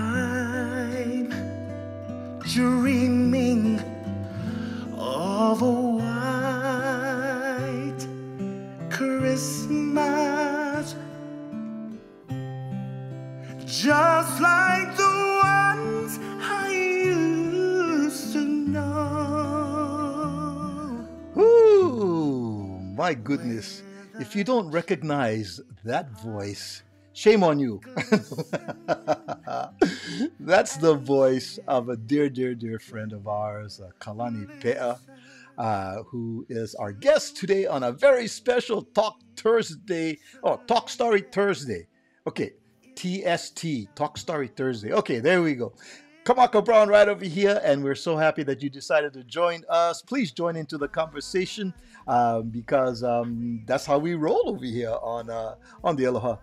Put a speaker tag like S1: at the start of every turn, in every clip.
S1: I'm dreaming of a white Christmas, just like the ones I used to know.
S2: Ooh, my goodness. If you don't recognize that voice, shame on you. That's the voice of a dear, dear, dear friend of ours, Kalani Pe'a, who is our guest today on a very special Talk Story Thursday. Okay, TST, Talk Story Thursday. Okay, there we go. Kamaka Brown right over here, and we're so happy that you decided to join us. Please join into the conversation because that's how we roll over here on the Aloha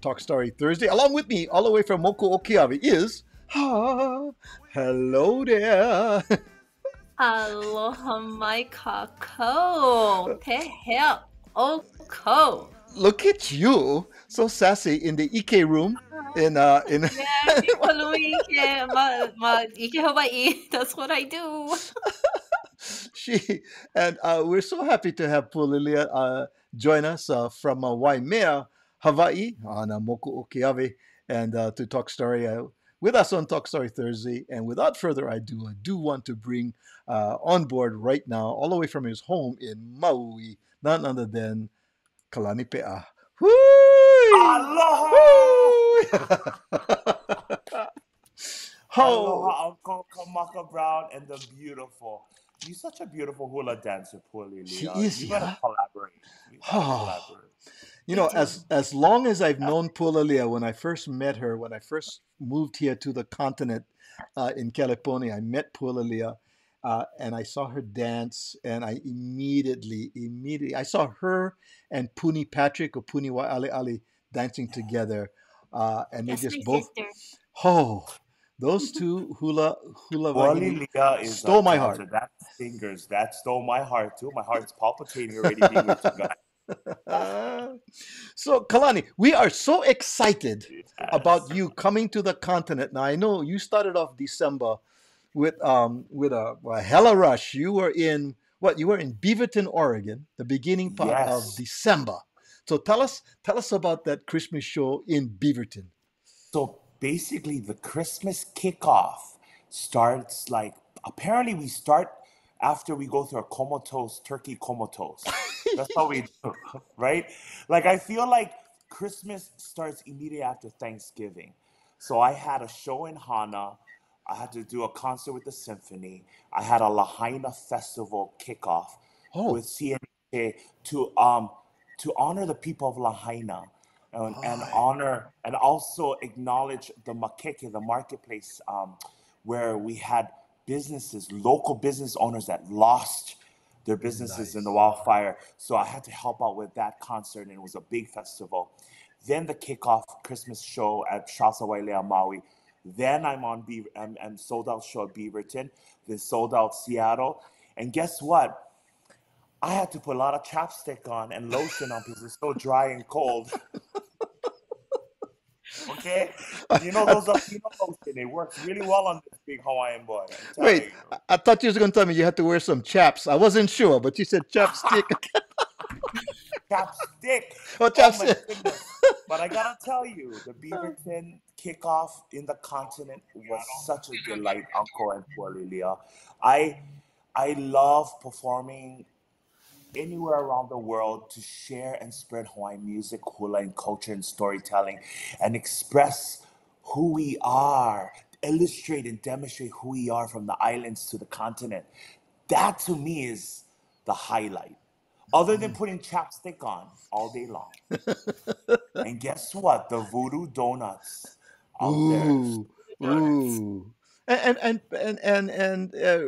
S2: Talk Story Thursday. Along with me, all the way from Moku Okiawe is hello there.
S3: Aloha mai kako. Te hea o ko.
S2: Look at you, so sassy in the Ike room. In
S3: Ike Hawaii. That's what I do.
S2: We're so happy to have Pualilia join us from Waimea, Hawaii, on Moku Okiawe, and to talk story with us on Talk Story Thursday. And without further ado, I do want to bring on board right now, all the way from his home in Maui, none other than Kalani Pe'a.
S4: Aloha! Aloha, Uncle Kamaka Brown and the beautiful. You're such a beautiful hula dancer, Pualilia.
S2: She is,
S4: You gotta collaborate.
S2: You know, as long as I've known Pualilia, when I first met her, when I first moved here to the continent in California, I met Pualilia and I saw her dance, and I immediately, I saw her and Puni Patrick or Puni Wa'ale dancing together, and they just both, those two hula
S4: Pualilia is
S2: stole my heart.
S4: That fingers, that stole my heart too. My heart's palpitating already being with you guys.
S2: So Kalani, we are so excited about you coming to the continent. Now I know you started off December with a hella rush. You were in Beaverton, Oregon, the beginning part of December. So tell us about that Christmas show in Beaverton.
S4: So basically the Christmas kickoff starts apparently we start after we go through a turkey comatose. That's how we do, right? I feel like Christmas starts immediately after Thanksgiving. So I had a show in Hana. I had to do a concert with the symphony. I had a Lahaina festival kickoff with CNK to honor the people of Lahaina and honor and also acknowledge the makeke, the marketplace, where we had local business owners that lost their businesses in the wildfire. So I had to help out with that concert, and it was a big festival. Then the kickoff Christmas show at Shasa Wailea, Maui. Then I'm on I'm sold out show at Beaverton, then sold out Seattle. And guess what? I had to put a lot of chapstick on and lotion on because it's so dry and cold. Okay? You know those lotion, it works really well on this big Hawaiian boy.
S2: Wait, I thought you was going to tell me you had to wear some chaps. I wasn't sure, but you said chapstick.
S4: Chapstick.
S2: Oh, chapstick.
S4: But I gotta tell you, the Beaverton kickoff in the continent was such a delight, Uncle and Pualilia. I love performing anywhere around the world to share and spread Hawaiian music, hula, and culture and storytelling, and express who we are, illustrate and demonstrate who we are from the islands to the continent. That to me is the highlight. Other than putting chapstick on all day long. And guess what? The voodoo donuts out there.
S2: Ooh. And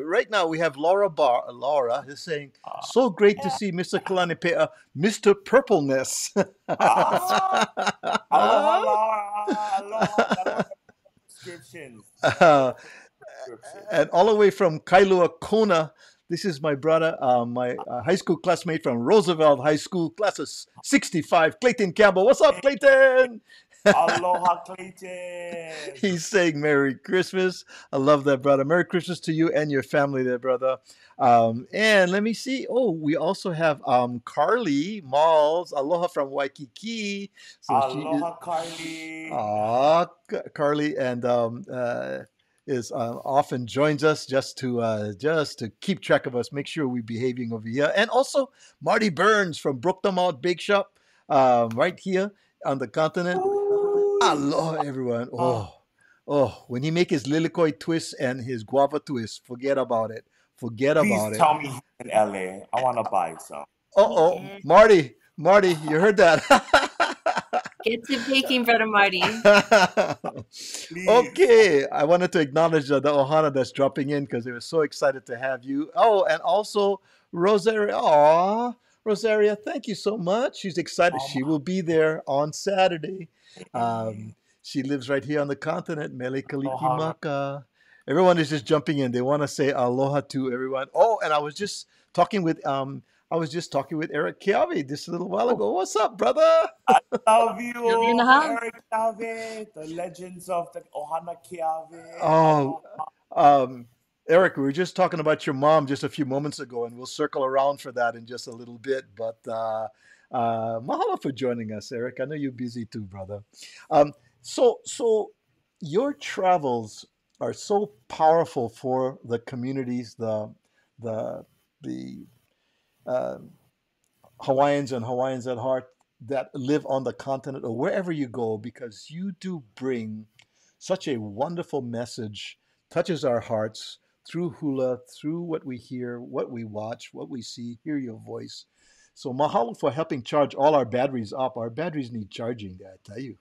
S2: right now we have Laura is saying, so great to see Mr. Kalani Pe'a, Mr. Purpleness.
S4: Aloha. Descriptions.
S2: And all the way from Kailua Kona, this is my brother, my high school classmate from Roosevelt High School, class of 65, Clayton Campbell. What's up, Clayton?
S4: Aloha, Clayton.
S2: He's saying Merry Christmas. I love that, brother. Merry Christmas to you and your family there, brother. And let me see. Oh, we also have Carly Malls. Aloha from Waikiki. So she is.
S4: Aloha, Carly.
S2: Carly, and is often joins us just to keep track of us, make sure we're behaving over here. And also Marty Burns from Brookton Mount Bake Shop, right here on the continent.
S4: Ooh.
S2: Aloha, everyone.
S4: Uh,
S2: When he make his lilikoi twist and his guava twist, forget about it. Forget
S4: Please
S2: about it.
S4: tell me he's in LA. I want to buy some.
S3: Yeah.
S2: Marty, you heard that?
S3: Get to baking, Brother Marty.
S4: Please.
S2: Okay, I wanted to acknowledge the ohana that's dropping in because they were so excited to have you. Oh, and also Rosaria. Aw, Rosaria, thank you so much. She's excited.
S4: Um,
S2: She will be there on Saturday. She lives right here on the continent, Mele Kaliki
S4: Aloha.
S2: Maka. Everyone is just jumping in. They want to say aloha to everyone. Oh, and I was just talking with Eric Kiawe just a little while ago. What's up, brother?
S4: I love
S3: Really in the
S4: you,
S3: house?
S4: Eric Keawe, the legends of the Ohana Keawe.
S2: Oh,
S4: Aloha.
S2: Eric, we were just talking about your mom just a few moments ago, and we'll circle around for that in just a little bit. But mahalo for joining us, Eric. I know you're busy too, brother. So your travels are so powerful for the communities, the the uh, Hawaiians and Hawaiians at heart that live on the continent or wherever you go, because you do bring such a wonderful message, touches our hearts through hula, through what we hear, what we watch, what we see, hear your voice. So mahalo for helping charge all our batteries up. Our batteries need charging, I tell you.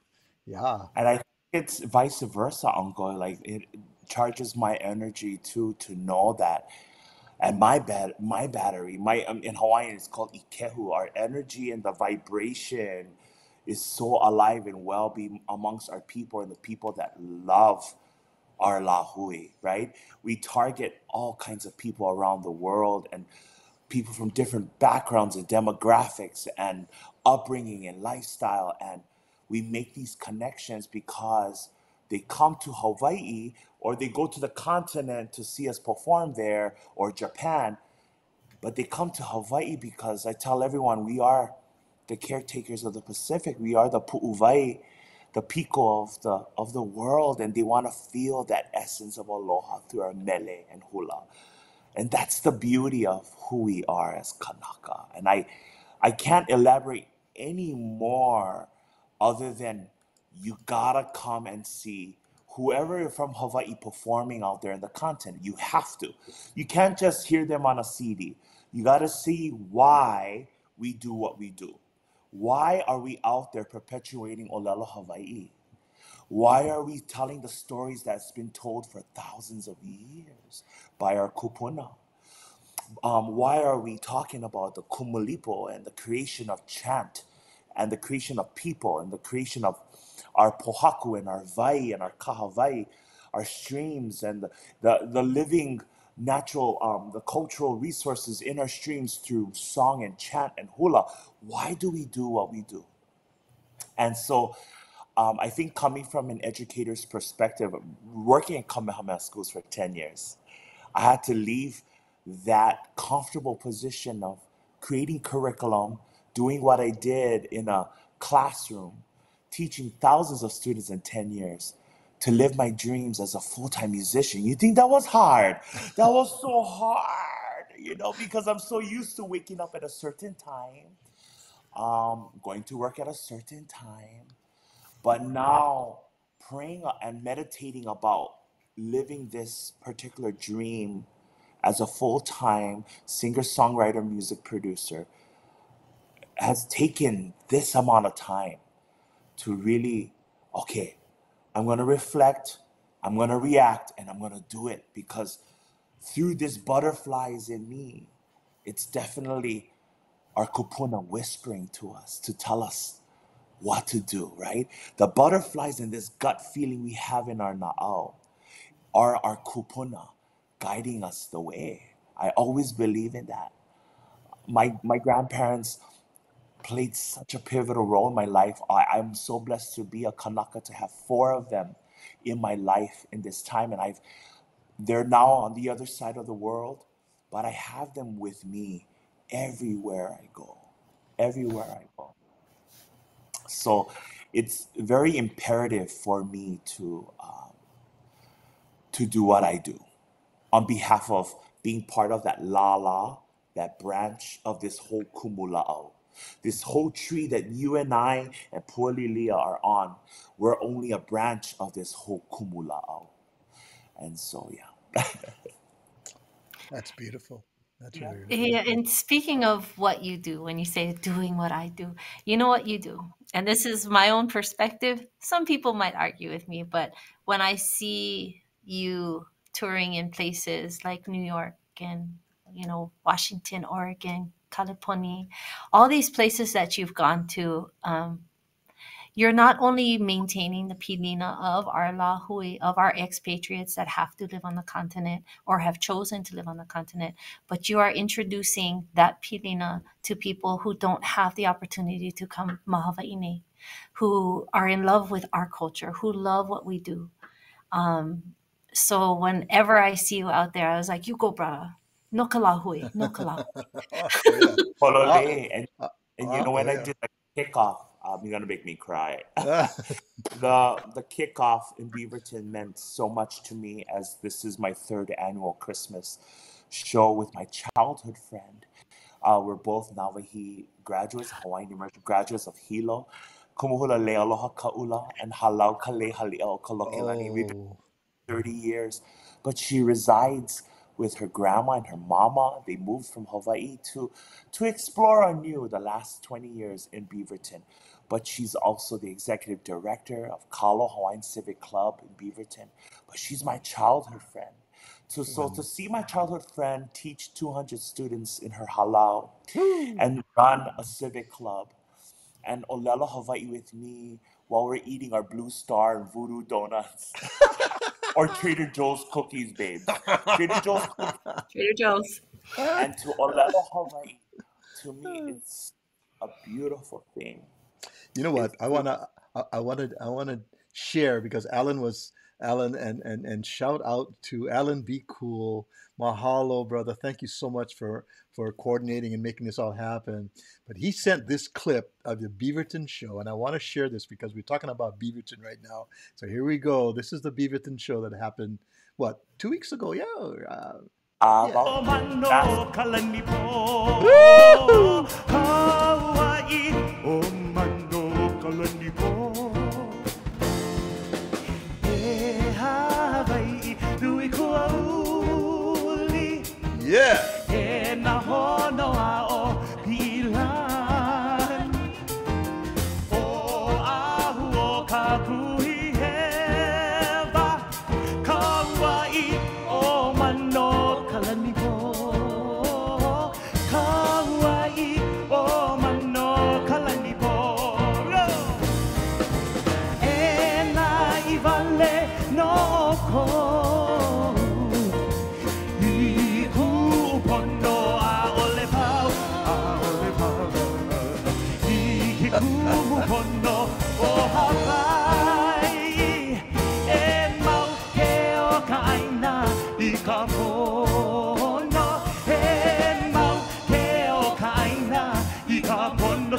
S2: Yeah.
S4: And I think it's vice versa, Uncle. Like it charges my energy too to know that. And my battery, my in Hawaiian it's called ikehu. Our energy and the vibration is so alive and well be amongst our people and the people that love our lahui, right? We target all kinds of people around the world and people from different backgrounds and demographics and upbringing and lifestyle. And we make these connections because they come to Hawaii or they go to the continent to see us perform there or Japan. But they come to Hawaii because I tell everyone we are the caretakers of the Pacific. We are the pu'uwai, the piko of the world, and they want to feel that essence of aloha through our mele and hula. And that's the beauty of who we are as Kanaka. And I can't elaborate any more other than you gotta come and see whoever from Hawaii performing out there in the continent. You have to. You can't just hear them on a CD. You gotta see why we do what we do. Why are we out there perpetuating Olelo Hawaii? Why are we telling the stories that's been told for thousands of years by our kupuna? Why are we talking about the kumulipo and the creation of chant and the creation of people and the creation of our pohaku and our vai and our kahavai, our streams and the living natural, the cultural resources in our streams through song and chant and hula? Why do we do what we do? And so I think coming from an educator's perspective, working in Kamehameha schools for 10 years, I had to leave that comfortable position of creating curriculum, doing what I did in a classroom, teaching thousands of students in 10 years to live my dreams as a full-time musician. You think that was hard? That was so hard, because I'm so used to waking up at a certain time, going to work at a certain time, but now praying and meditating about living this particular dream as a full-time singer-songwriter music producer has taken this amount of time to really, okay, I'm going to reflect, I'm going to react, and I'm going to do it because through this butterflies in me, it's definitely our kupuna whispering to us to tell us what to do, right? The butterflies and this gut feeling we have in our na'au are our kupuna guiding us the way. I always believe in that. My grandparents played such a pivotal role in my life. I'm so blessed to be a Kanaka, to have 4 of them in my life in this time. And they're now on the other side of the world, but I have them with me everywhere I go. Everywhere I go. So it's very imperative for me to do what I do on behalf of being part of that lala, that branch of this whole kumula'au. This whole tree that you and I and Pualilia are on, we're only a branch of this whole kumula'au. And so, yeah.
S2: That's beautiful. That's
S4: Yeah.
S2: really, really
S3: Yeah,
S2: beautiful.
S3: and speaking of what you do, when you say doing what I do, you know what you do. And this is my own perspective. Some people might argue with me, but when I see you touring in places like New York and, Washington, Oregon, California, all these places that you've gone to, you're not only maintaining the pilina of our lahui, of our expatriates that have to live on the continent or have chosen to live on the continent, but you are introducing that pilina to people who don't have the opportunity to come mahawaini, who are in love with our culture, who love what we do. So whenever I see you out there, I was like, you go, brother. No kalahui, no kalahui.
S2: Oh, yeah.
S4: Polole, and you know, when I
S2: Yeah.
S4: did the kickoff, you're gonna make me cry.
S2: Ah,
S4: The kickoff in Beaverton meant so much to me, as this is my 3rd annual Christmas show with my childhood friend. We're both Navahi graduates, Hawaiian immersion graduates of Hilo, Kumuhula le Aloha Ka'ula, and Halau Kale Hali'o Kolokilani. We've been
S2: oh,
S4: 30 years, but she resides with her grandma and her mama. They moved from Hawaii to explore anew the last 20 years in Beaverton. But she's also the executive director of Kalo Hawaiian Civic Club in Beaverton. But she's my childhood friend. So to see my childhood friend teach 200 students in her halau
S2: woo.
S4: and run a civic club and Olelo Hawaii with me while we're eating our Blue Star and Voodoo donuts. Or Trader Joe's cookies, babes. Trader Joe's cookies.
S3: Trader Joe's.
S4: And to Olelo Hawaii, to me, it's a beautiful thing.
S2: You know what?
S4: It's
S2: I wanted share because Alan and shout out to Alan. Be cool. Mahalo, brother. Thank you so much for coordinating and making this all happen. But he sent this clip of the Beaverton show, and I want to share this because we're talking about Beaverton right now. So here we go. This is the Beaverton show that happened, what, 2 weeks ago? Yeah. Yeah.
S4: about
S1: Mano Kalani Pe'a.
S2: Woo!
S1: Hawaii, oh Mano Kalani Pe'a. E Hawaii, dui kuauli.
S2: Yeah.
S1: E na hono a o pilan. O ahu o kakuhi hewa. Kauai o Mano Kalani Pe'a. Kauai o Mano Kalani Pe'a. E na iwale no ko.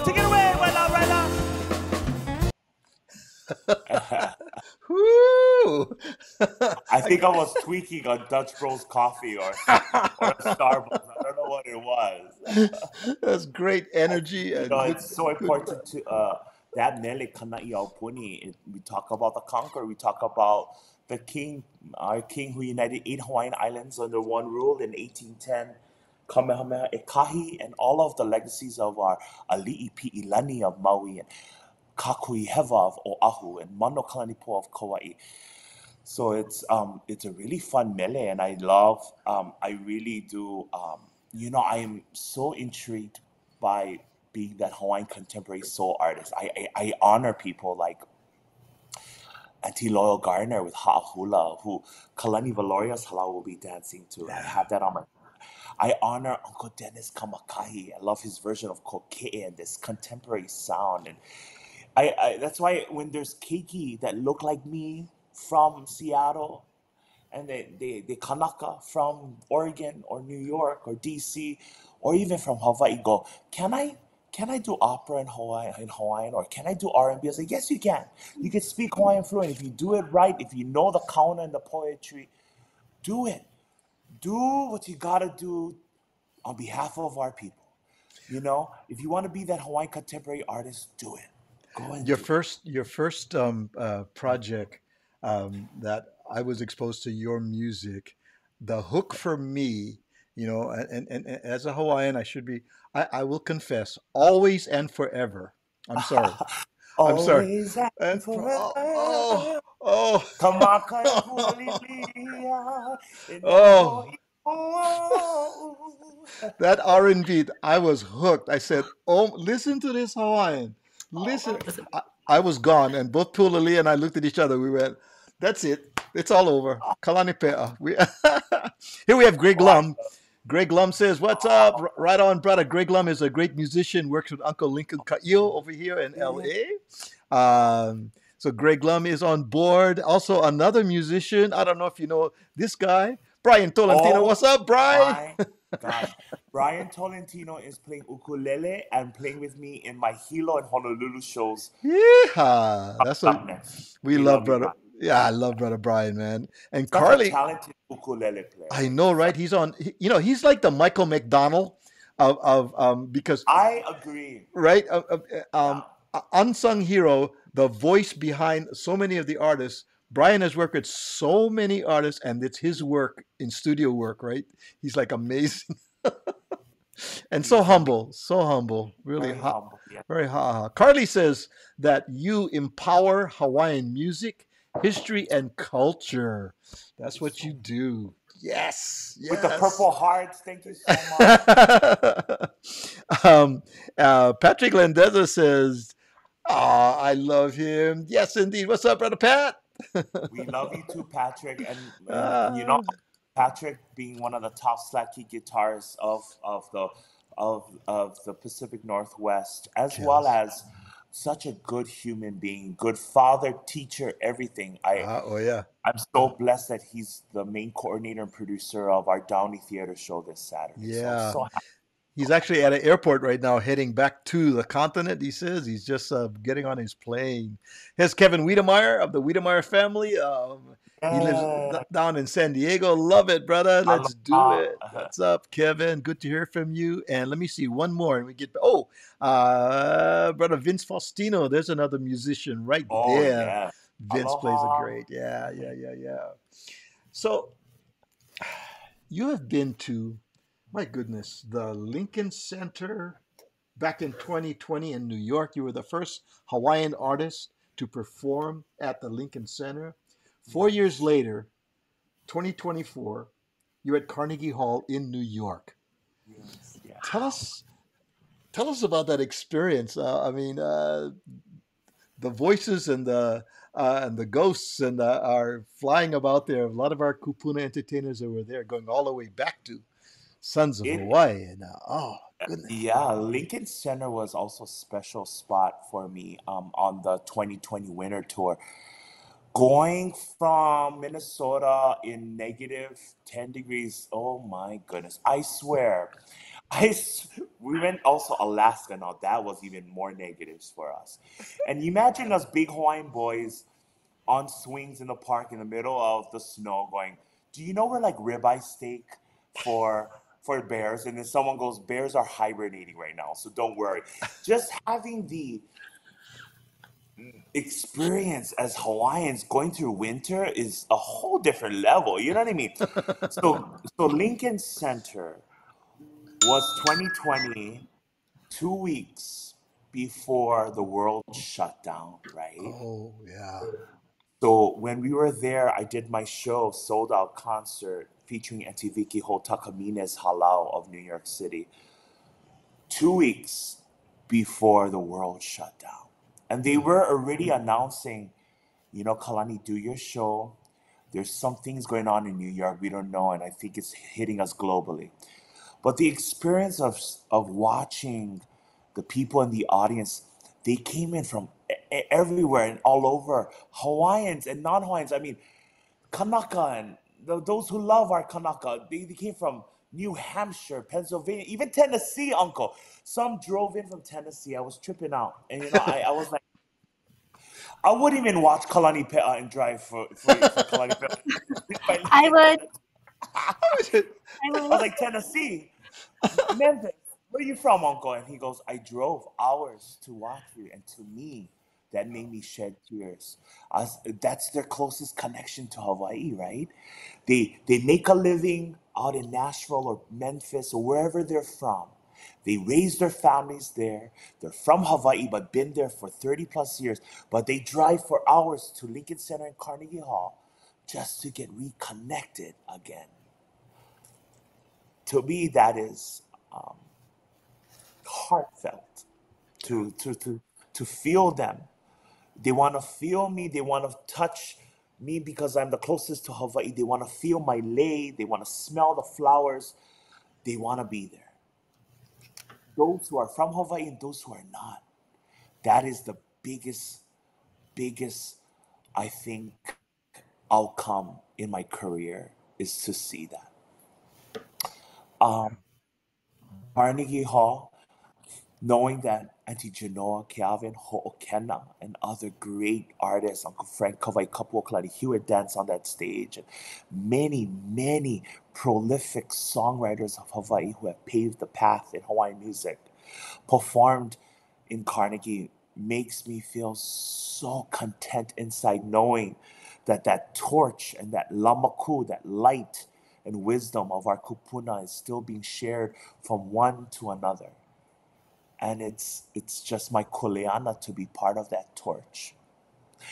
S1: Take it away, Wella,
S2: Woo!
S4: I think I was tweaking on Dutch Bros coffee or Starbucks. I don't know what it was.
S2: That's great energy
S4: You
S2: and
S4: know,
S2: good,
S4: it's so
S2: good.
S4: important to that mele kana'i aupuni. We talk about the conqueror. We talk about the king, our king who united 8 Hawaiian islands under one rule in 1810. Kamehameha Ekahi, and all of the legacies of our Ali'i Pi'ilani of Maui and Kakui Heva of Oahu and Mano Kalani Pe'a of Kauai. So it's a really fun mele, and I love, I really do, you know, I am so intrigued by being that Hawaiian contemporary soul artist. I honor people like Auntie Loyal Gardner with Ha'ahula, who Kalani Valoria's Hala will be dancing to. I have that on my I honor Uncle Dennis Kamaka'i. I love his version of koke'e and this contemporary sound. And that's why when there's keiki that look like me from Seattle, and they Kanaka from Oregon or New York or DC or even from Hawaii go, can I do opera in Hawaiian, or can I do R&B? I say, yes, you can. You can speak Hawaiian fluent. If you do it right, if you know the kauna and the poetry, do it. Do what you gotta do on behalf of our people. You know, if you want to be that Hawaiian contemporary artist, do it. Go and
S2: Your
S4: do it.
S2: first project that I was exposed to your music, the hook for me, and as a Hawaiian, I will confess, always and forever. I'm sorry. I'm sorry.
S4: Always and
S2: And
S4: forever.
S2: oh,
S4: Kamaka and
S2: oh,
S4: Pualilia. And
S2: oh,
S4: oh.
S2: that R&B, I was hooked. I said, "Oh, listen to this Hawaiian. Listen." I was gone, and both Pualilia and I looked at each other. We went, "That's it. It's all over." Kalani Pe'a. Here we have Greg
S4: Oh, I
S2: Lum. Greg Lum says, "What's up? Right on, brother." Greg Lum is a great musician. Works with Uncle Lincoln Ka'io over here in LA. So Greg Lum is on board. Also, another musician. I don't know if you know this guy, Brian Tolentino.
S4: Oh
S2: What's up, Brian?
S4: my gosh. Brian Tolentino is playing ukulele and playing with me in my Hilo and Honolulu shows
S2: Yeah, that's what
S4: up next.
S2: we
S4: We
S2: love,
S4: love you,
S2: brother.
S4: Brian.
S2: Yeah, I love brother Brian, man. And
S4: Such a
S2: Carly,
S4: talented ukulele
S2: I
S4: player.
S2: know, right? He's like the Michael McDonald of because
S4: I agree.
S2: right,
S4: Yeah.
S2: unsung hero, the voice behind so many of the artists. Brian has worked with so many artists, and it's his work in studio work, right? He's like amazing and
S4: He's amazing.
S2: so humble, really
S4: Very humble. Yeah.
S2: very ha. Carly says that you empower Hawaiian music, history, and culture. That's what you do. Yes,
S4: With the
S2: yes.
S4: purple hearts, thank you so much.
S2: Patrick Landeza says, "Ah, I love him." Yes, indeed. What's up, brother Pat?
S4: We love you too, Patrick. And you know,
S2: Ah,
S4: Patrick being one of the top slacky guitarists of the Pacific Northwest, as well
S2: yes.
S4: as such a good human being, good father, teacher, everything.
S2: Oh yeah.
S4: I'm so blessed that he's the main coordinator and producer of our Downey Theater show this Saturday. So I'm
S2: Yeah.
S4: so happy.
S2: He's actually at an airport right now, heading back to the continent. He says he's just getting on his plane. Here's Kevin Wiedemeyer of the Wiedemeyer family. He lives
S4: Yeah.
S2: down in San Diego. Love it, brother. Let's do
S4: Aloha.
S2: it. What's up, Kevin? Good to hear from you. And let me see one more, and we get. Brother Vince Faustino. There's another musician right
S4: Oh
S2: there.
S4: yeah.
S2: Vince plays a
S4: Aloha.
S2: great. Yeah. So you have been to, my goodness, the Lincoln Center back in 2020 in New York. You were the first Hawaiian artist to perform at the Lincoln Center. 4 years
S4: Yes.
S2: later, 2024, you're at Carnegie Hall in New York.
S4: Yes. Yeah.
S2: Tell us about that experience. The voices and the ghosts are flying about there. A lot of our kupuna entertainers that were there, going all the way back to Sons of
S4: It
S2: Hawaii. And goodness.
S4: Yeah, Lincoln Center was also a special spot for me on the 2020 winter tour. Going from Minnesota in negative 10 degrees, oh my goodness. I swear. We went also Alaska. Now that was even more negatives for us. And you imagine us big Hawaiian boys on swings in the park in the middle of the snow going, do you know we're like ribeye steak for bears? And then someone goes, bears are hibernating right now, so don't worry. Just having the experience as Hawaiians going through winter is a whole different level. You know what I mean? So Lincoln Center was 2020, 2 weeks before the world shut down, right?
S2: Oh, yeah.
S4: So when we were there, I did my show, sold out concert featuring Etiviki Hotakamina's Halau of New York City, 2 weeks before the world shut down. And they were already announcing, Kalani, do your show. There's some things going on in New York we don't know, and I think it's hitting us globally. But the experience of watching the people in the audience, they came in from everywhere and all over, Hawaiians and non-Hawaiians. I mean, Kamaka and those who love our Kanaka, they came from New Hampshire, Pennsylvania, even Tennessee, uncle. Some drove in from Tennessee. I was tripping out. And I was like, I wouldn't even watch Kalani Pe'a and drive for Kalani Pe'a.
S3: I would.
S4: I
S3: I
S4: was
S3: would.
S4: like, Tennessee, Memphis, where are you from, uncle? And he goes, I drove hours to watch you. And to me, that made me shed tears. That's their closest connection to Hawaii, right? They make a living out in Nashville or Memphis or wherever they're from. They raise their families there. They're from Hawaii, but been there for 30 plus years. But they drive for hours to Lincoln Center and Carnegie Hall just to get reconnected again. To me, that is heartfelt to feel them. They want to feel me. They want to touch me because I'm the closest to Hawaii. They want to feel my lei. They want to smell the flowers. They want to be there. Those who are from Hawaii and those who are not. That is the biggest, I think, outcome in my career is to see that. Carnegie Hall, knowing that Auntie Genoa, Keavin, Ho'okena, and other great artists, Uncle Frank Kawai Kapua, Kalani Hewitt dance on that stage, and many prolific songwriters of Hawaii who have paved the path in Hawaiian music, performed in Carnegie, makes me feel so content inside knowing that that torch and that lamaku, that light and wisdom of our kupuna is still being shared from one to another. And it's just my kuleana to be part of that torch.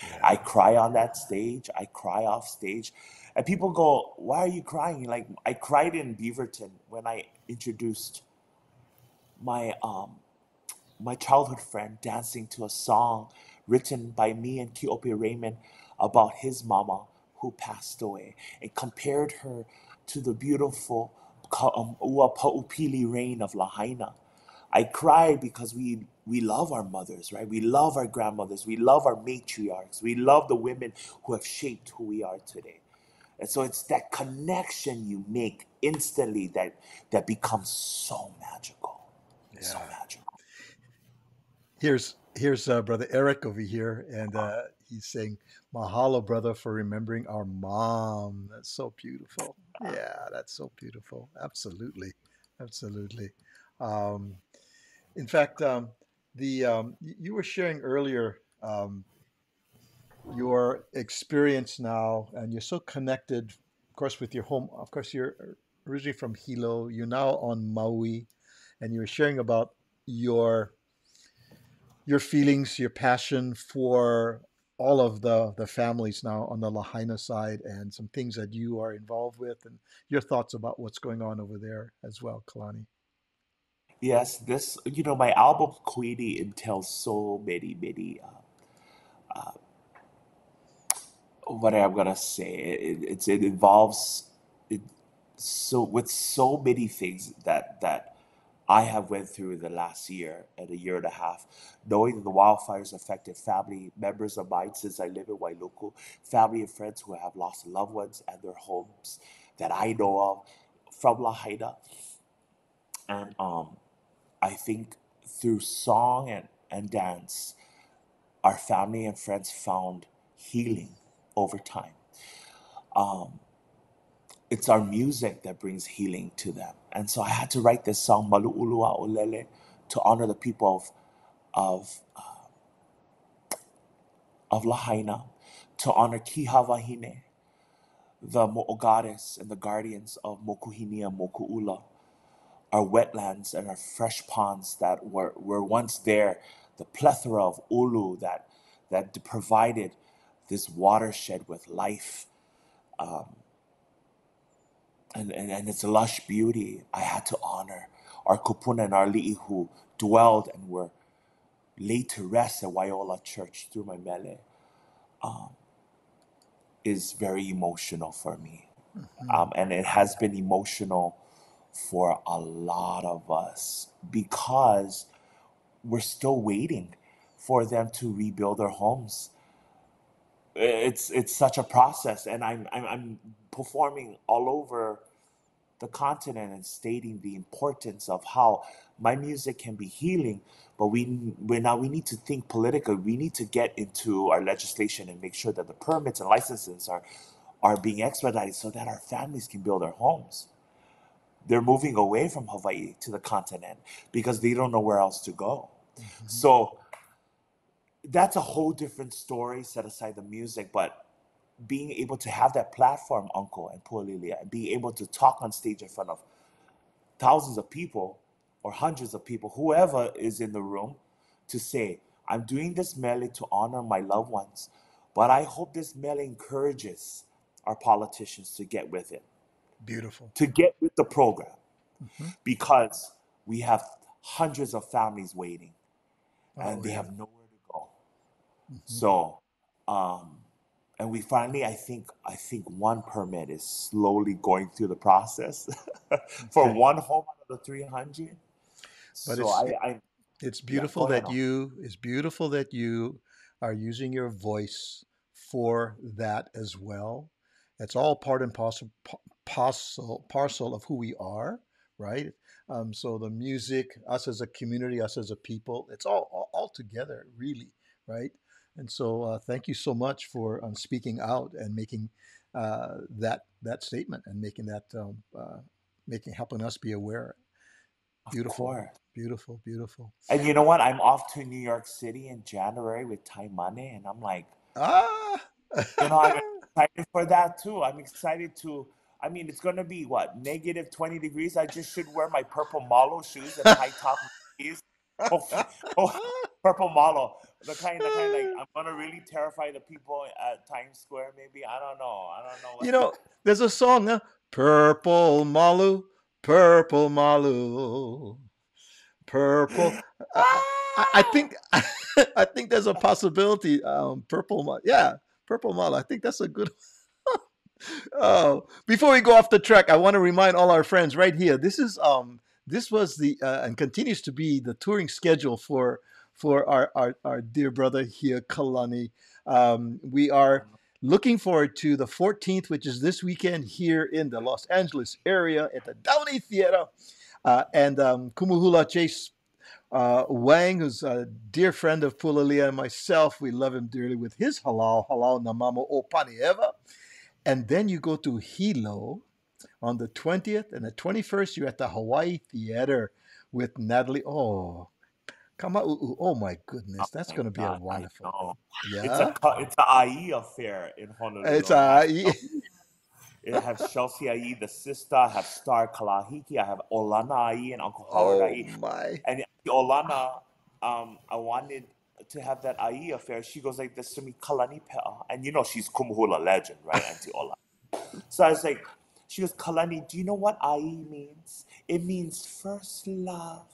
S4: Yeah. I cry on that stage. I cry off stage. And people go, why are you crying? Like, I cried in Beaverton when I introduced my my childhood friend dancing to a song written by me and Kiope Raymond about his mama who passed away, and compared her to the beautiful Ua Pa'upili rain of Lahaina. I cried because we love our mothers, right? We love our grandmothers. We love our matriarchs. We love the women who have shaped who we are today. And so it's that connection you make instantly that becomes so magical. Yeah. So magical.
S2: Here's Brother Eric over here, and he's saying, mahalo, brother, for remembering our mom. That's so beautiful. Yeah, that's so beautiful. Absolutely. In fact, you were sharing earlier your experience now, and you're so connected, of course, with your home. Of course, you're originally from Hilo. You're now on Maui, and you were sharing about your feelings, your passion for all of the families now on the Lahaina side, and some things that you are involved with, and your thoughts about what's going on over there as well, Kalani.
S4: Yes, this, my album Queenie entails so many, what I'm gonna say. It involves with so many things that I have went through the last year and a year and a half, knowing that the wildfires affected family members of mine since I live in Wailuku, family and friends who have lost loved ones and their homes that I know of from Lahaina. And I think through song and dance, our family and friends found healing over time. It's our music that brings healing to them. And so I had to write this song, Malu'ulua Olele, to honor the people of Lahaina, to honor Kihavahine, the Mo'ogares and the guardians of Mokuhini and Moku'ula, our wetlands and our fresh ponds that were once there, the plethora of ulu that provided this watershed with life, and its lush beauty. I had to honor our kupuna and our li'i who dwelled and were laid to rest at Waiola Church through my mele. is very emotional for me.
S2: Mhm.
S4: And it has been emotional for a lot of us because we're still waiting for them to rebuild their homes. It's such a process, and I'm performing all over the continent and stating the importance of how my music can be healing. But we need to think politically. We need to get into our legislation and make sure that the permits and licenses are being expedited so that our families can build their homes. They're moving away from Hawaii to the continent because they don't know where else to go.
S2: Mhm.
S4: So that's a whole different story, set aside the music, but being able to have that platform, Uncle and Pualilia, and being able to talk on stage in front of thousands of people or hundreds of people, whoever is in the room, to say, I'm doing this mele to honor my loved ones, but I hope this mele encourages our politicians to get with it,
S2: Beautiful.
S4: to get with the program,
S2: Mhm.
S4: because we have hundreds of families waiting and
S2: Oh
S4: they
S2: yeah.
S4: have nowhere to go.
S2: Mhm.
S4: So, um, and we finally, I think one permit is slowly going through the process for
S2: Okay.
S4: one home out of the 300.
S2: But
S4: So I
S2: it's
S4: yeah,
S2: beautiful
S4: go ahead.
S2: that you are using your voice for that as well. It's all part and parcel of who we are, right? So the music, us as a community, us as a people, it's all together, really, right? And so thank you so much for speaking out and making that statement and making helping us be aware.
S4: Of
S2: Beautiful,
S4: course.
S2: beautiful, beautiful.
S4: And you know what? I'm off to New York City in January with Thai money, and I'm like,
S2: Ah,
S4: I'm excited for that too. I'm excited to. I mean, it's gonna be what, negative 20 degrees. I just should wear my purple malo shoes and high top Nikes. Hopefully, oh, purple malo, the kind like I'm gonna really terrify the people at Times Square. Maybe I don't know. I don't know.
S2: you know, there's a song, Purple Malu, Purple Malu, Purple. I think I think there's a possibility. Yeah, Purple Malu. I think that's a good. Oh, before we go off the track, I want to remind all our friends right here. This was the and continues to be the touring schedule for our dear brother here, Kalani. We are looking forward to the 14th, which is this weekend here in the Los Angeles area at the Downey Theater, and Kumuhula Chase Wang, who's a dear friend of Pualilia and myself. We love him dearly with his halal namamo o panieva. And then you go to Hilo on the 20th and the 21st. You're at the Hawaii Theater with Natalie. Oh, Kama'u'u. Oh my
S4: Oh
S2: goodness, that's
S4: my
S2: going to be a
S4: God, I
S2: wonderful.
S4: know.
S2: Yeah,
S4: It's a IE affair in
S2: it's
S4: Honolulu.
S2: yeah.
S4: It has Chelsea IE, the sister. I have Star Kalahiki. I have Olana IE and Uncle Howard
S2: Oh
S4: IE.
S2: my.
S4: And Olana, I wanted to have that IE affair. She goes like this to me, Kalani Pe'a. And she's Kumuhula legend, right, Auntie Ola? So I was like, she goes, Kalani, do you know what IE means? It means first love.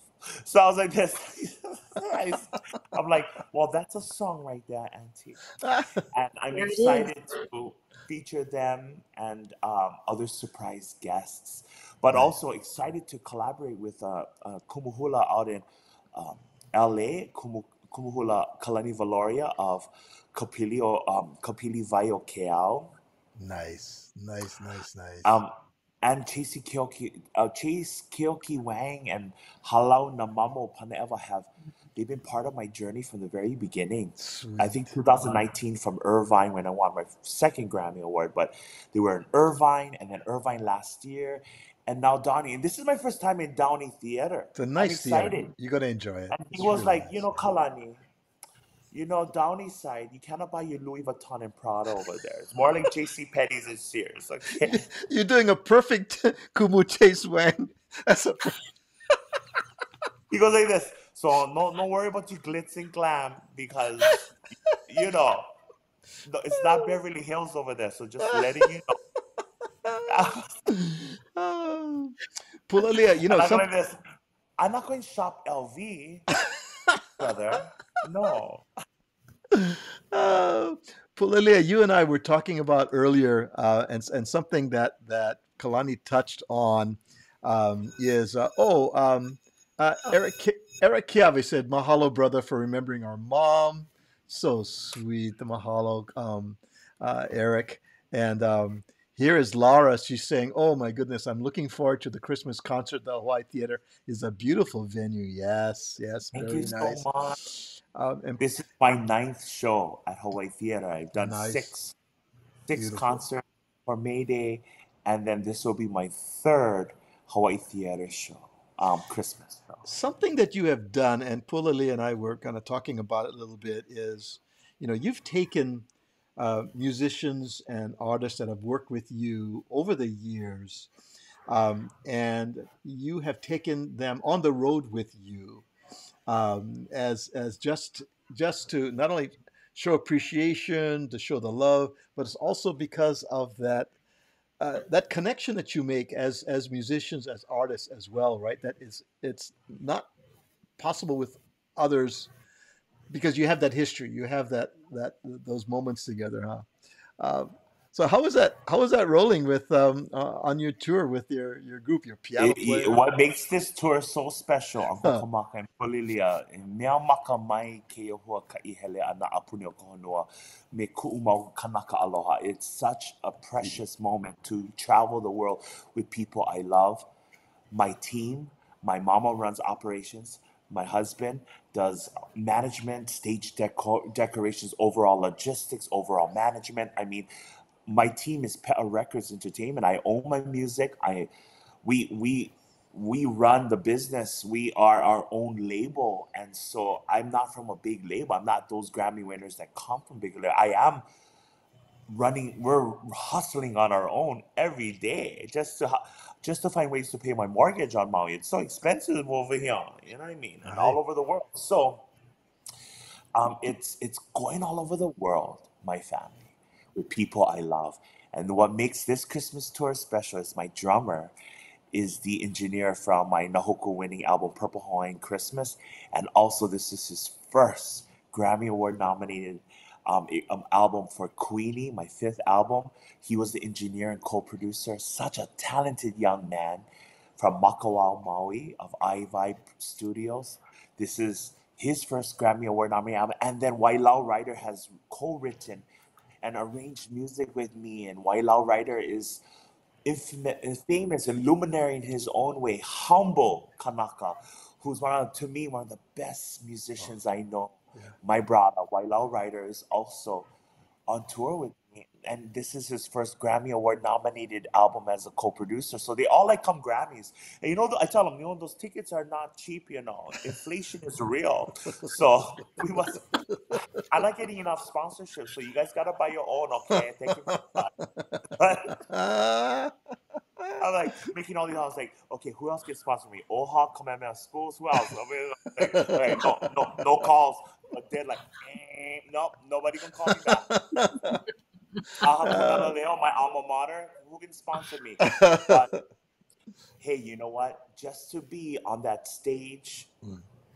S4: So I was like this. I'm like, well, that's a song right there, Auntie. And I'm
S3: There it is.
S4: excited to feature them and other surprise guests, but
S2: Nice.
S4: also excited to collaborate with Kumuhula out in um, LA, Kumuhula Kalani Valoria of Kapili Vaio Keao.
S2: Nice, nice, nice, nice.
S4: Um, and Chase Kyoki Wang and Halau Namamo Pane'ewa they've been part of my journey from the very beginning. I think
S2: Sweet.
S4: 2019 from Irvine when I won my second Grammy Award, but they were in Irvine and then Irvine last year, and now Downey. And this is my first time in Downey Theater.
S2: It's a
S4: I'm
S2: nice theater.
S4: excited.
S2: You're going to enjoy it.
S4: And he
S2: It's
S4: was
S2: really
S4: like,
S2: nice.
S4: Kalani, Downey side, you cannot buy your Louis Vuitton and Prada over there. It's more like J.C. Penney's and Sears. Okay.
S2: You're doing a perfect Kumu Chase Wang. That's a
S4: He goes like this. So no worry about your glitz and glam because it's not Beverly Hills over there. So just letting you know.
S2: Oh. Pualilia,
S4: And I go like this. I'm not going to shop LV, brother. No.
S2: uh, Pualilia, you and I were talking about earlier, and something that Kalani touched on is Eric Eric Kiave said, "Mahalo, brother, for remembering our mom. So sweet, the mahalo, Eric." And here is Laura. She's saying, "Oh my goodness, I'm looking forward to the Christmas concert. The Hawaii Theater is a beautiful venue. Yes, yes,
S4: Thank
S2: very
S4: you so
S2: nice.
S4: much.
S2: And
S4: This is my 9th show at Hawaii Theater. I've done
S2: nice,
S4: six
S2: beautiful.
S4: concerts for May Day, and then this will be my 3rd Hawaii Theater show, Christmas show.
S2: Something that you have done, and Pualili and I were kind of talking about it a little bit, is, you've taken musicians and artists that have worked with you over the years, and you have taken them on the road with you, as just to not only show appreciation, to show the love, but it's also because of that connection that you make as musicians, as artists as well, right? It's not possible with others because you have that history, you have those moments together, huh? So how was that? How was that rolling with on your tour with your group, your piano player?
S4: What makes this tour so special, Uncle
S2: Huh.
S4: Kamaka and Pualilia, mea maka mai ke hua ka ihele ana apuni o kohonua, me ku'u mau kanaka aloha. It's such a precious moment to travel the world with people I love. My team, my mama runs operations. My husband does management, stage decorations, overall logistics, overall management. I mean, my team is Pe'a Records Entertainment. I own my music. We run the business. We are our own label, and so I'm not from a big label. I'm not those Grammy winners that come from big label. I am running. We're hustling on our own every day just to find ways to pay my mortgage on Maui. It's so expensive over here, you know what I mean, and all
S2: Right.
S4: over the world. So it's going all over the world, my family, with people I love. And what makes this Christmas tour special is my drummer is the engineer from my Hoku winning album Purple Hawaiian Christmas, and also this is his first Grammy Award nominated album for Queenie, my 5th album. He was the engineer and co-producer. Such a talented young man from Makawao, Maui of iVibe Studios. This is his first Grammy Award nominated album, and then Wailau Ryder has co-written and arranged music with me, and Wailau Ryder is famous and luminary in his own way, humble Kanaka, who's to me one of the best musicians I know.
S2: Yeah.
S4: My brother, Wailau Ryder, is also on tour with me, and this is his first Grammy Award nominated album as a co-producer. So they all come Grammys, and I tell them, those tickets are not cheap. Inflation is real, so we must. I like getting enough sponsorship, so you guys gotta buy your own, okay? Thank you very much. I'm like making all these. I was like, okay, who else can sponsor me? Oha, Kamehameha Schools. Who else? I mean, like, no calls. But they're like, nope, nobody can call me back. Hanamaika'i, my alma mater. Who can sponsor me? But hey, you know what? Just to be on that stage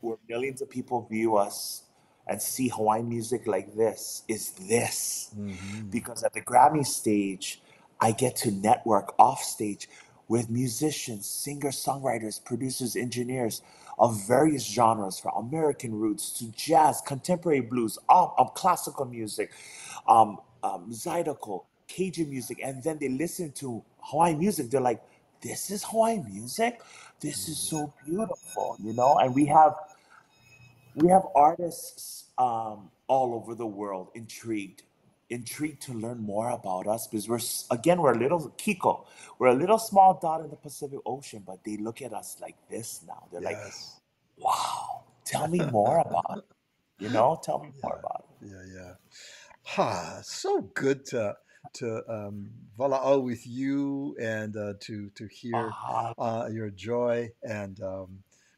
S4: where millions of people view us and see Hawaiian music like this is this.
S2: Mm-hmm.
S4: Because at the Grammy stage, I get to network off stage with musicians, singers, songwriters, producers, engineers of various genres, from American roots to jazz, contemporary blues, classical music, Zydeco, Cajun music, and then they listen to Hawaiian music. They're like, "This is Hawaiian music. This is so beautiful," And we have artists all over the world intrigued to learn more about us, because we're a little Kiko. We're a little small dot in the Pacific Ocean, but they look at us like this now. They're like,
S2: Yes.
S4: wow, tell me more about it. Tell me more about it.
S2: Yeah. So good to vala'au with you, and to hear your joy. And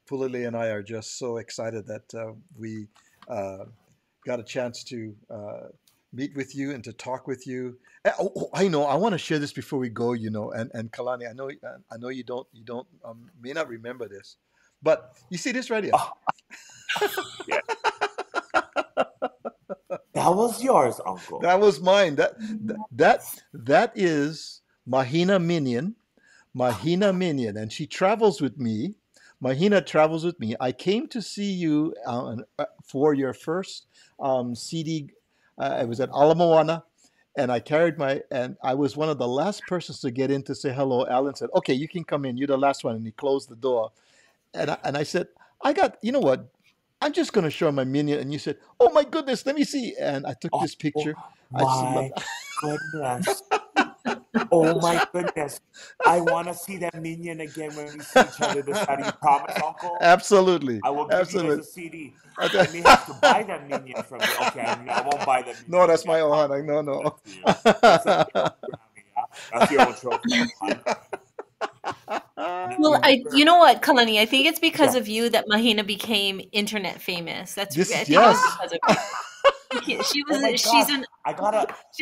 S2: Pulili and I are just so excited that we got a chance to meet with you and to talk with you. I know. I want to share this before we go. And Kalani, I know you don't may not remember this, but you see this right here.
S4: Yeah. That was yours, Uncle.
S2: That was mine. That is Mahina Minion. Mahina Minion, and she travels with me. Mahina travels with me. I came to see you for your first CD. It was at Ala Moana, and I was one of the last persons to get in to say hello. Alan said, "Okay, you can come in. You're the last one," and he closed the door. And I said, you know what? I'm just going to show my minion. And you said, "Oh my goodness, let me see." And I took this picture.
S4: My goodness. Oh my goodness. I want to see that minion again when we see each other this Saturday. You promise, Uncle?
S2: Absolutely.
S4: I will give you guys a CD. I may have to buy that minion from you. Okay, I won't buy that minion.
S2: No, that's my ohana. No.
S4: That's your own trophy.
S3: Well, you know what, Kalani? I think it's because of you that Mahina became internet famous. That's
S2: yes.
S3: Because of you. She's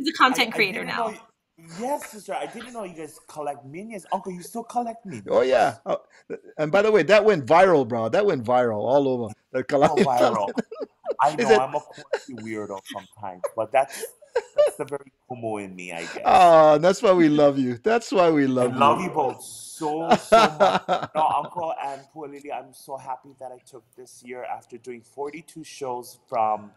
S3: a content creator now.
S4: Yes, sister. I didn't know you guys collect minions. Uncle, you still collect minions?
S2: Oh, yeah. And by the way, that went viral, bro. That went viral all over.
S4: Viral. I know I'm a quirky weirdo sometimes, but that's the very kumu in me, I guess.
S2: Oh, that's why we love you. That's why we love you.
S4: I love you both so much. No, Uncle and Pualilia, I'm so happy that I took this year after doing 42 shows from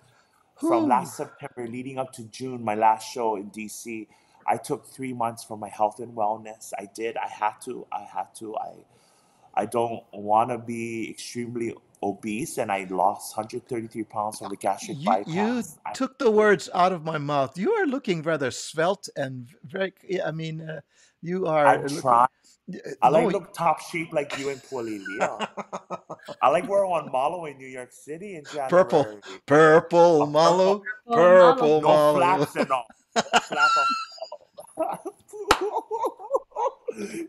S4: last September leading up to June, my last show in DC. I took 3 months for my health and wellness. I did. I had to. I don't want to be extremely obese, and I lost 133 pounds from the gastric bypass.
S2: You took the words out of my mouth. You are looking rather svelte and very. I mean, you are.
S4: I'm trying. I look top shape like you and Pualilia. I like wearing one malo in New York City in January.
S2: Purple malo. Purple malo.
S4: No flaps and all. Flap on.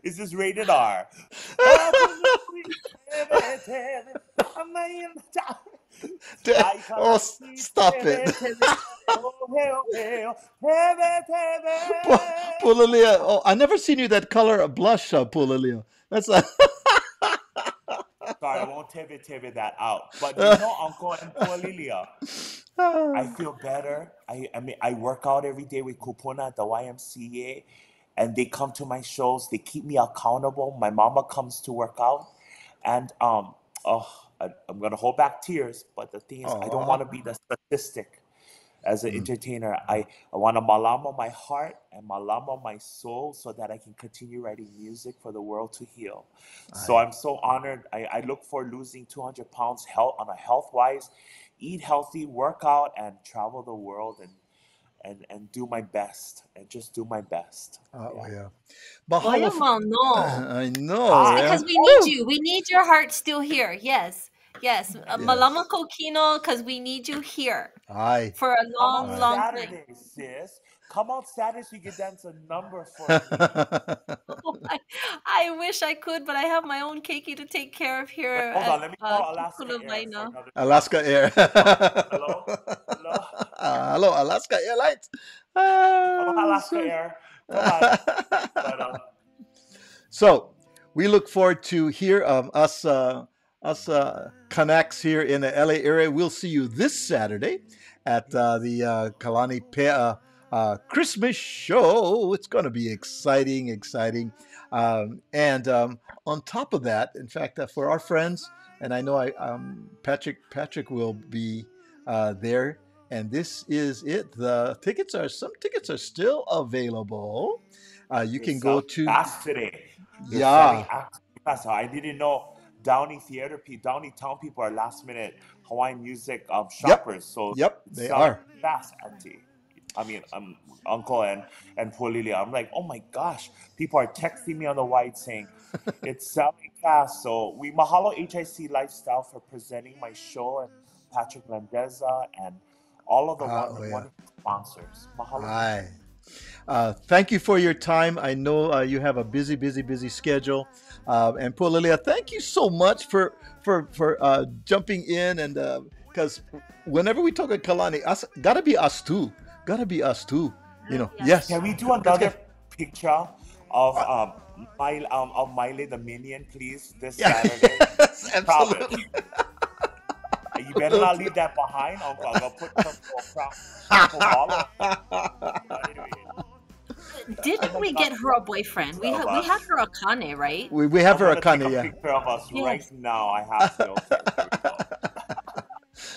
S4: Is this rated R?
S2: Oh, stop it. Pualilia. Oh, I never seen you that color of blush, Pualilia. That's a...
S4: Sorry, I won't tebe that out. But you know, Uncle and Pualilia, I feel better. I mean, I work out every day with Kupuna at the YMCA, and they come to my shows. They keep me accountable. My mama comes to work out, and I'm gonna hold back tears. But the thing is, I don't want to be the statistic. As an entertainer, I want to malama my heart and malama my soul so that I can continue writing music for the world to heal. So I'm so honored. I look for losing 200 pounds on a health-wise, eat healthy, work out, and travel the world and do my best and just do my best.
S2: Yeah.
S3: I
S2: know.
S3: Because we need you. We need your heart still here. Yes. Malama Kokino, because we need you here. For a long
S4: Saturday,
S3: time.
S4: sis. Come out Saturday so you can dance a number for me.
S3: I wish I could, but I have my own keiki to take care of here.
S4: Hold on, let me call Alaska Air.
S2: Alaska Air.
S4: Hello?
S2: Hello, Alaska Airlines.
S4: Alaska Air. Come on.
S2: So we look forward to hear us Kanaks here in the LA area. We'll see you this Saturday at the Kalani Pe'a Christmas show. It's going to be exciting. And on top of that, in fact, for our friends, and I know Patrick will be there. And this is it. Some tickets are still available. You can go to
S4: fast today. I didn't know. Downey Town people are last minute Hawaiian music shoppers.
S2: They are
S4: fast, Auntie. I mean, Uncle and Pualilia. I'm like, oh my gosh, people are texting me on the white saying it's selling fast. So we mahalo HIC Lifestyle for presenting my show and Patrick Landeza and all of the wonderful sponsors. Mahalo.
S2: Thank you for your time. I know you have a busy schedule. And Pualilia, thank you so much for jumping in, and because whenever we talk about Kalani, gotta be us too. You know. Yes.
S4: Can we do another picture of Miley the Minion, please, this Saturday?
S2: Yes, absolutely.
S4: You better not leave that behind, Uncle. I'm gonna put crumple ball on. Anyway.
S3: Didn't we get her a boyfriend? We had her a Kane, right?
S2: We have her a Kane,
S4: yeah. Picture of us right now. I have to. Okay, there we go.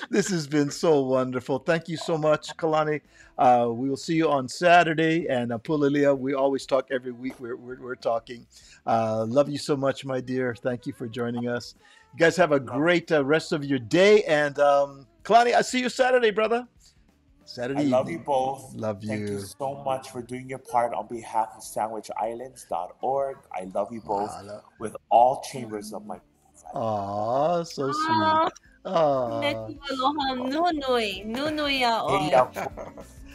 S2: This has been so wonderful. Thank you so much, Kalani. We will see you on Saturday. And Pualilia, we always talk every week. We're talking. Love you so much, my dear. Thank you for joining us. You guys have a great rest of your day. And Kalani, I see you Saturday, brother. Saturday evening.
S4: I love you both.
S2: Love you.
S4: Thank you so much for doing your part on behalf of sandwichislands.org. I love you both with all chambers of my
S2: Aw, so sweet.
S3: Aloha nunui. Nunui a o.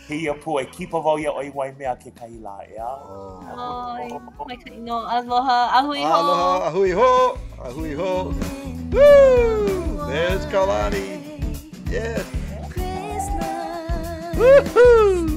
S4: Hia pu e kipa wau ia oi wai mea ke kahila ea.
S3: Hanamaika'i no aloha. Ahui ho.
S2: Aloha, ahui ho. Ahui ho. Woo! There's Kalani. Yes. Woohoo!